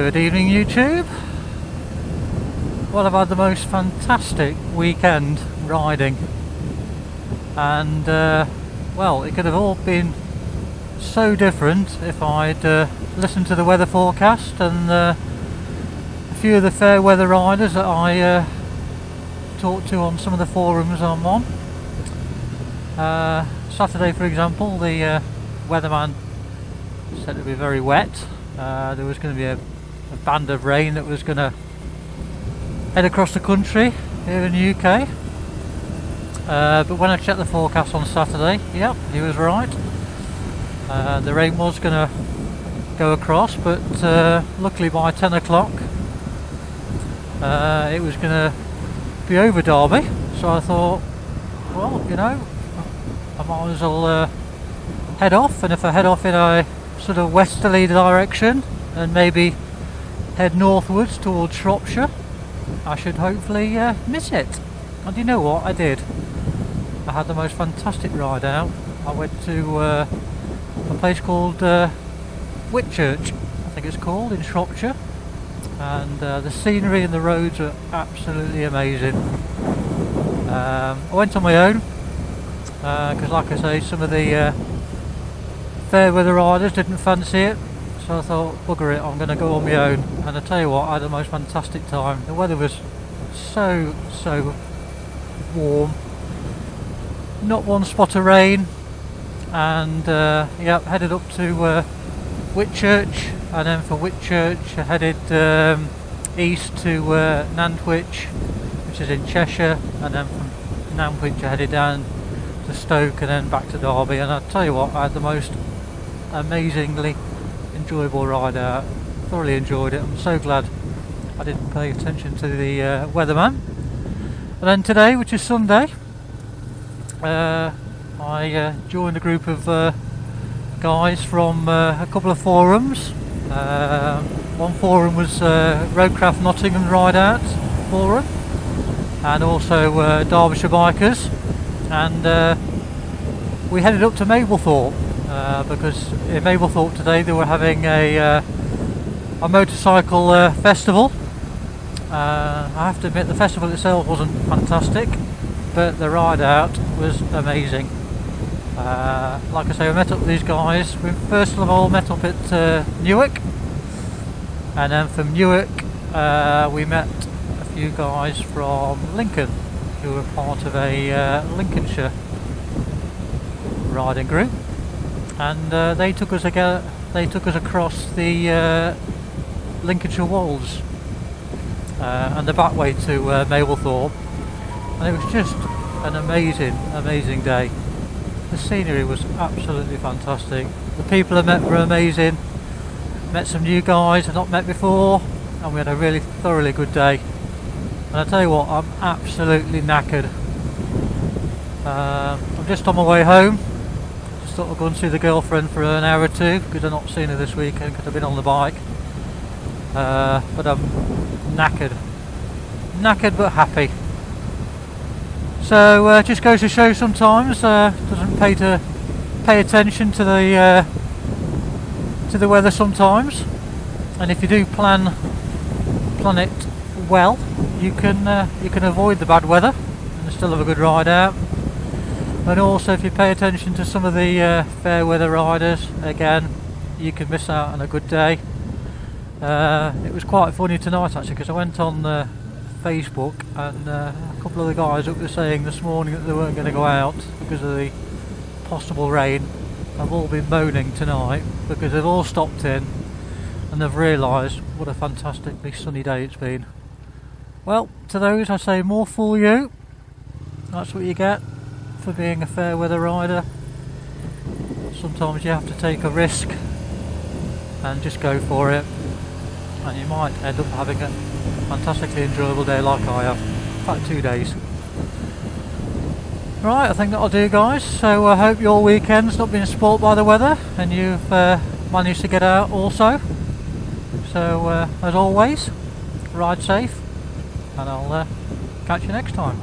Good evening, YouTube. Well, I've had the most fantastic weekend riding, and well, it could have all been so different if I'd listened to the weather forecast and a few of the fair weather riders that I talked to on some of the forums I'm on. Saturday, for example, the weatherman said it would be very wet. There was going to be a band of rain that was going to head across the country here in the UK. But when I checked the forecast on Saturday, yep, he was right. The rain was going to go across, but luckily by 10 o'clock it was going to be over Derby. So I thought, well, you know, I might as well head off, and if I head off in a sort of westerly direction and maybe head northwards towards Shropshire, I should hopefully miss it. And you know what? I did. I had the most fantastic ride out. I went to a place called Whitchurch, I think it's called, in Shropshire, and the scenery and the roads are absolutely amazing. I went on my own because, like I say, some of the fair weather riders didn't fancy it, so I thought, bugger it, I'm going to go on my own. And I tell you what, I had the most fantastic time. The weather was so warm, not one spot of rain, and yeah, headed up to Whitchurch, and then from Whitchurch I headed east to Nantwich, which is in Cheshire, and then from Nantwich I headed down to Stoke and then back to Derby. And I tell you what, I had the most amazingly enjoyable ride out. Thoroughly enjoyed it. I'm so glad I didn't pay attention to the weatherman. And then today, which is Sunday, I joined a group of guys from a couple of forums. One forum was Roadcraft Nottingham Ride Out forum, and also Derbyshire Bikers, and we headed up to Mablethorpe because in Mablethorpe today they were having a motorcycle festival. I have to admit, the festival itself wasn't fantastic, but the ride out was amazing. Like I say, we met up with these guys. We first of all met up at Newark, and then from Newark we met a few guys from Lincoln who were part of a Lincolnshire riding group, and they took us across the Lincolnshire Wolds and the back way to Mablethorpe, and it was just an amazing day. The scenery was absolutely fantastic. The people I met were amazing. Met some new guys I've not met before, and we had a really thoroughly good day. And I tell you what, I'm absolutely knackered. I'm just on my way home. Just thought I'd go and see the girlfriend for an hour or two, because I've not seen her this weekend because I've been on the bike. But I'm knackered but happy. So it just goes to show sometimes doesn't pay to pay attention to the weather sometimes, and if you do plan it well, you can avoid the bad weather and still have a good ride out. And also, if you pay attention to some of the fair weather riders, again, you can miss out on a good day. It was quite funny tonight actually, because I went on Facebook, and a couple of the guys were saying this morning that they weren't going to go out because of the possible rain. I've all been moaning tonight because they've all stopped in and they've realised what a fantastically sunny day it's been. Well, to those I say, more fool you. That's what you get for being a fair weather rider. Sometimes you have to take a risk and just go for it, and you might end up having a fantastically enjoyable day like I have. In fact, 2 days. Right, I think that'll do, guys. So I hope your weekend's not been spoilt by the weather and you've managed to get out also. So as always, ride safe, and I'll catch you next time.